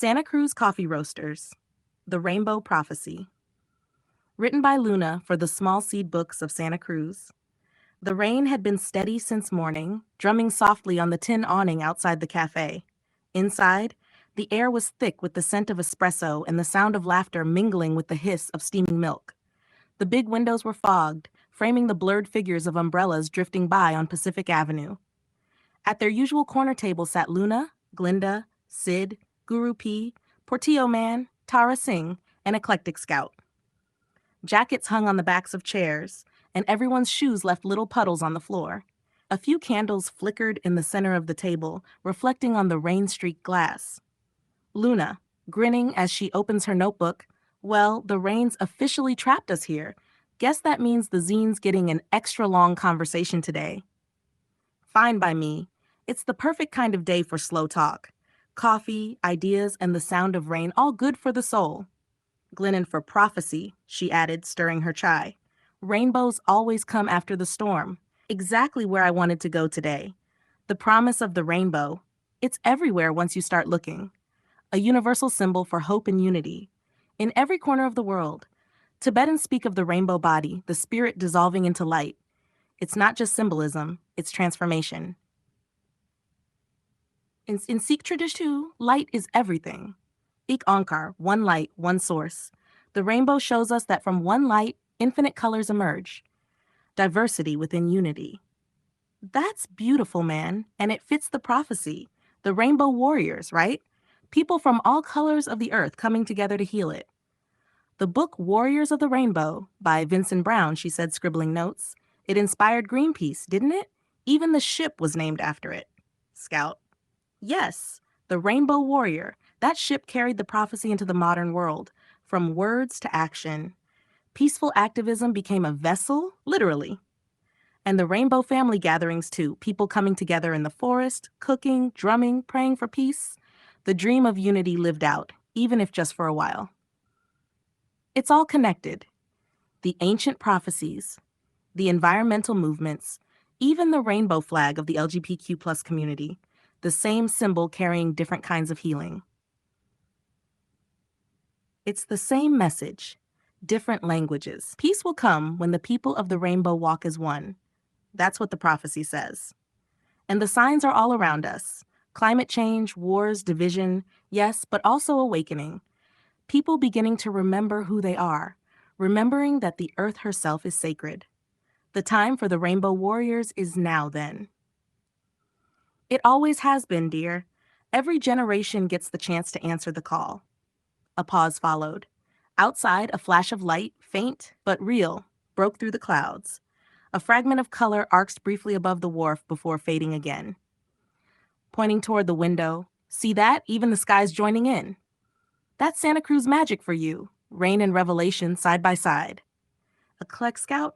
Santa Cruz Coffee Roasters, The Rainbow Prophecy. Written by Luna for the Small Seed Books of Santa Cruz. The rain had been steady since morning, drumming softly on the tin awning outside the cafe. Inside, the air was thick with the scent of espresso and the sound of laughter mingling with the hiss of steaming milk. The big windows were fogged, framing the blurred figures of umbrellas drifting by on Pacific Avenue. At their usual corner table sat Luna, Glinda, Sid, Guru P, Portillo Man, Tara Singh, and Eclectic Scout. Jackets hung on the backs of chairs, and everyone's shoes left little puddles on the floor. A few candles flickered in the center of the table, reflecting on the rain-streaked glass. Luna, grinning as she opens her notebook, well, the rain's officially trapped us here. Guess that means the zine's getting an extra long conversation today. Fine by me. It's the perfect kind of day for slow talk. Coffee, ideas, and the sound of rain, all good for the soul. Glennon for prophecy, she added, stirring her chai. Rainbows always come after the storm. Exactly where I wanted to go today. The promise of the rainbow. It's everywhere once you start looking. A universal symbol for hope and unity. In every corner of the world. Tibetans speak of the rainbow body, the spirit dissolving into light. It's not just symbolism, it's transformation. In Sikh tradition too, light is everything. Ik Onkar, one light, one source. The rainbow shows us that from one light, infinite colors emerge. Diversity within unity. That's beautiful, man, and it fits the prophecy. The rainbow warriors, right? People from all colors of the earth coming together to heal it. The book Warriors of the Rainbow by Vincent Brown, she said, scribbling notes. It inspired Greenpeace, didn't it? Even the ship was named after it. Scout. Yes, the Rainbow Warrior. That ship carried the prophecy into the modern world, from words to action. Peaceful activism became a vessel, literally. And the rainbow family gatherings too, people coming together in the forest, cooking, drumming, praying for peace. The dream of unity lived out, even if just for a while. It's all connected. The ancient prophecies, the environmental movements, even the rainbow flag of the LGBTQ+ community, the same symbol carrying different kinds of healing. It's the same message, different languages. Peace will come when the people of the rainbow walk as one. That's what the prophecy says. And the signs are all around us. Climate change, wars, division, yes, but also awakening. People beginning to remember who they are, remembering that the earth herself is sacred. The time for the rainbow warriors is now then. It always has been, dear. Every generation gets the chance to answer the call. A pause followed. Outside, a flash of light, faint but real, broke through the clouds. A fragment of color arced briefly above the wharf before fading again. Pointing toward the window, see that? Even the sky's joining in. That's Santa Cruz magic for you, rain and revelation side by side. A Kleck Scout?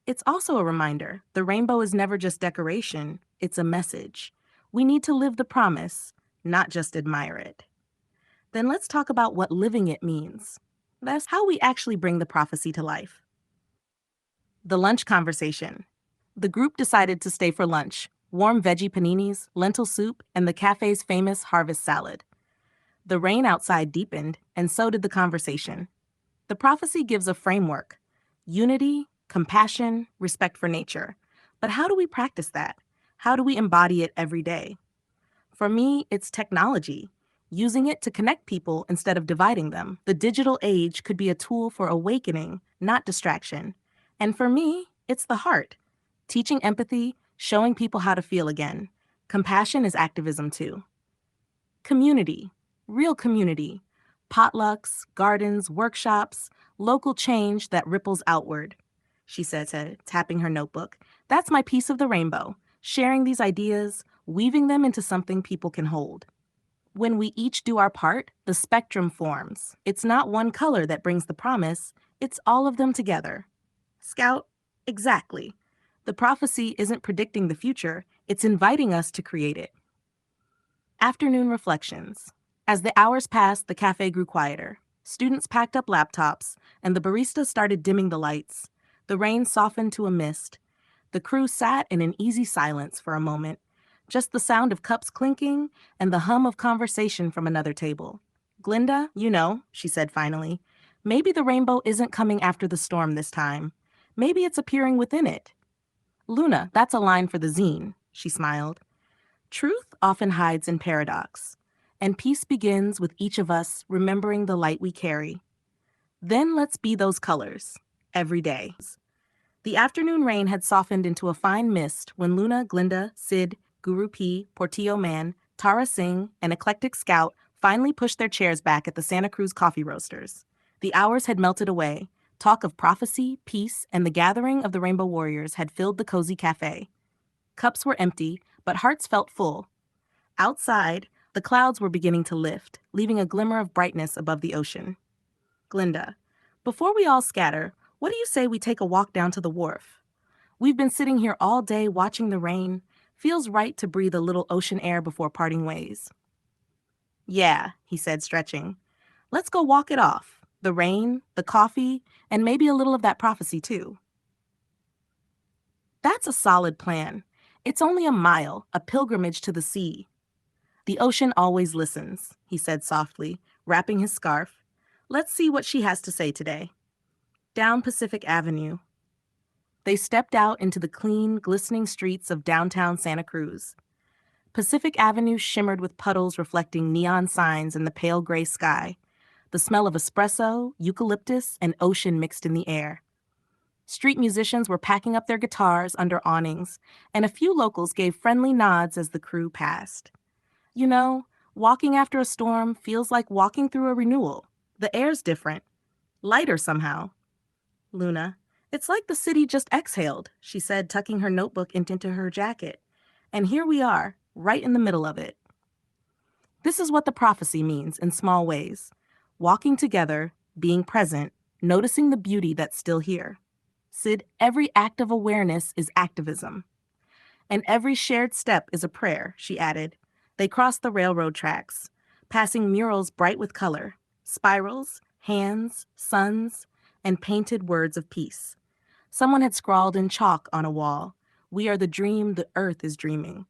It's also a reminder, the rainbow is never just decoration, it's a message. We need to live the promise, not just admire it. Then let's talk about what living it means. That's how we actually bring the prophecy to life. The lunch conversation. The group decided to stay for lunch, warm veggie paninis, lentil soup, and the cafe's famous harvest salad. The rain outside deepened, and so did the conversation. The prophecy gives a framework: unity, compassion, respect for nature. But how do we practice that? How do we embody it every day? For me, it's technology, using it to connect people instead of dividing them. The digital age could be a tool for awakening, not distraction. And for me, it's the heart, teaching empathy, showing people how to feel again. Compassion is activism too. Community, real community, potlucks, gardens, workshops, local change that ripples outward, she said, tapping her notebook. That's my piece of the rainbow, sharing these ideas, weaving them into something people can hold. When we each do our part, the spectrum forms. It's not one color that brings the promise, it's all of them together. Scout, exactly. The prophecy isn't predicting the future, it's inviting us to create it. Afternoon reflections. As the hours passed, the cafe grew quieter. Students packed up laptops, and the barista started dimming the lights. The rain softened to a mist. The crew sat in an easy silence for a moment, just the sound of cups clinking and the hum of conversation from another table. Glinda, she said finally, maybe the rainbow isn't coming after the storm this time. Maybe it's appearing within it. Luna, that's a line for the zine, she smiled. Truth often hides in paradox, and peace begins with each of us remembering the light we carry. Then let's be those colors, every day. The afternoon rain had softened into a fine mist when Luna, Glinda, Sid, Guru P, Portillo Man, Tara Singh, and Eclectic Scout finally pushed their chairs back at the Santa Cruz Coffee Roasters. The hours had melted away. Talk of prophecy, peace, and the gathering of the Rainbow Warriors had filled the cozy cafe. Cups were empty, but hearts felt full. Outside, the clouds were beginning to lift, leaving a glimmer of brightness above the ocean. Glinda, before we all scatter, what do you say we take a walk down to the wharf? We've been sitting here all day watching the rain. Feels right to breathe a little ocean air before parting ways. Yeah, he said, stretching. Let's go walk it off. The rain, the coffee, and maybe a little of that prophecy, too. That's a solid plan. It's only a mile, a pilgrimage to the sea. The ocean always listens, he said softly, wrapping his scarf. Let's see what she has to say today. Down Pacific Avenue. They stepped out into the clean, glistening streets of downtown Santa Cruz. Pacific Avenue shimmered with puddles reflecting neon signs in the pale gray sky. The smell of espresso, eucalyptus, and ocean mixed in the air. Street musicians were packing up their guitars under awnings, and a few locals gave friendly nods as the crew passed. Walking after a storm feels like walking through a renewal. The air's different. Lighter somehow. Luna, it's like the city just exhaled, she said, tucking her notebook into her jacket. And here we are, right in the middle of it. This is what the prophecy means in small ways. Walking together, being present, noticing the beauty that's still here. Sid, every act of awareness is activism. And every shared step is a prayer, she added. They crossed the railroad tracks, passing murals bright with color, spirals, hands, suns, and painted words of peace. Someone had scrawled in chalk on a wall, "We are the dream the earth is dreaming."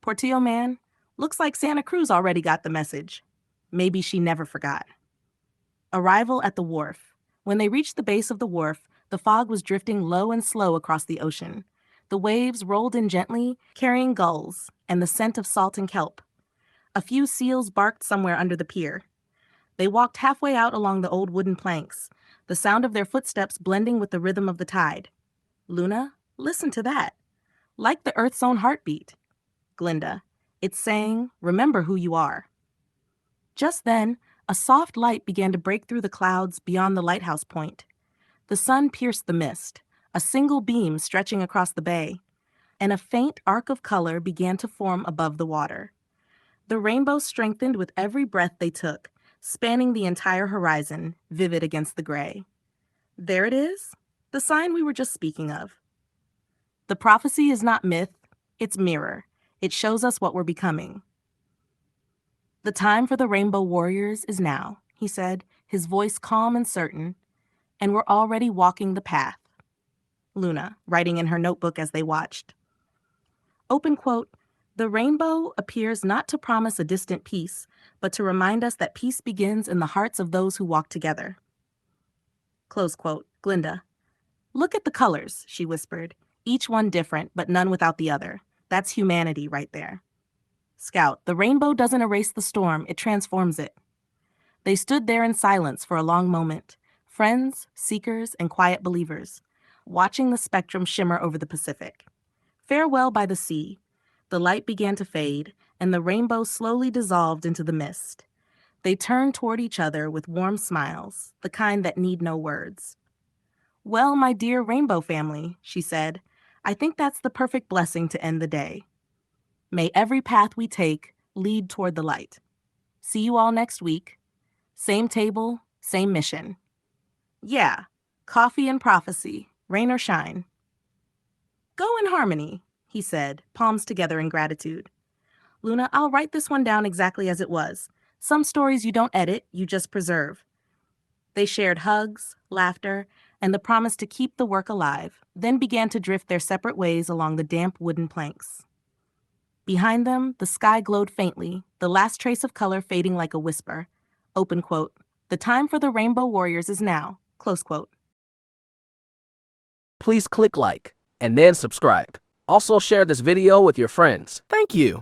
Portillo Man, looks like Santa Cruz already got the message. Maybe she never forgot. Arrival at the wharf. When they reached the base of the wharf, the fog was drifting low and slow across the ocean. The waves rolled in gently, carrying gulls and the scent of salt and kelp. A few seals barked somewhere under the pier. They walked halfway out along the old wooden planks, the sound of their footsteps blending with the rhythm of the tide. Luna, listen to that. Like the earth's own heartbeat. Glinda, it's saying, remember who you are. Just then, a soft light began to break through the clouds beyond the lighthouse point. The sun pierced the mist, a single beam stretching across the bay, and a faint arc of color began to form above the water. The rainbow strengthened with every breath they took, spanning the entire horizon, vivid against the gray. There it is, the sign we were just speaking of. The prophecy is not myth, it's mirror. It shows us what we're becoming. The time for the Rainbow Warriors is now, he said, his voice calm and certain, and we're already walking the path. Luna, writing in her notebook as they watched. Open quote, the rainbow appears not to promise a distant peace, but to remind us that peace begins in the hearts of those who walk together. Close quote, Glinda. Look at the colors, she whispered, each one different, but none without the other. That's humanity right there. Scout, the rainbow doesn't erase the storm, it transforms it. They stood there in silence for a long moment, friends, seekers, and quiet believers, watching the spectrum shimmer over the Pacific. Farewell by the sea. The light began to fade, and the rainbow slowly dissolved into the mist. They turned toward each other with warm smiles, the kind that need no words. Well, my dear rainbow family, she said, I think that's the perfect blessing to end the day. May every path we take lead toward the light. See you all next week. Same table, same mission. Yeah, coffee and prophecy, rain or shine. Go in harmony, he said, palms together in gratitude. Luna, I'll write this one down exactly as it was. Some stories you don't edit, you just preserve. They shared hugs, laughter, and the promise to keep the work alive, then began to drift their separate ways along the damp wooden planks. Behind them, the sky glowed faintly, the last trace of color fading like a whisper. open quote. The time for the Rainbow Warriors is now, close quote. Please click like and then subscribe. Also share this video with your friends. Thank you.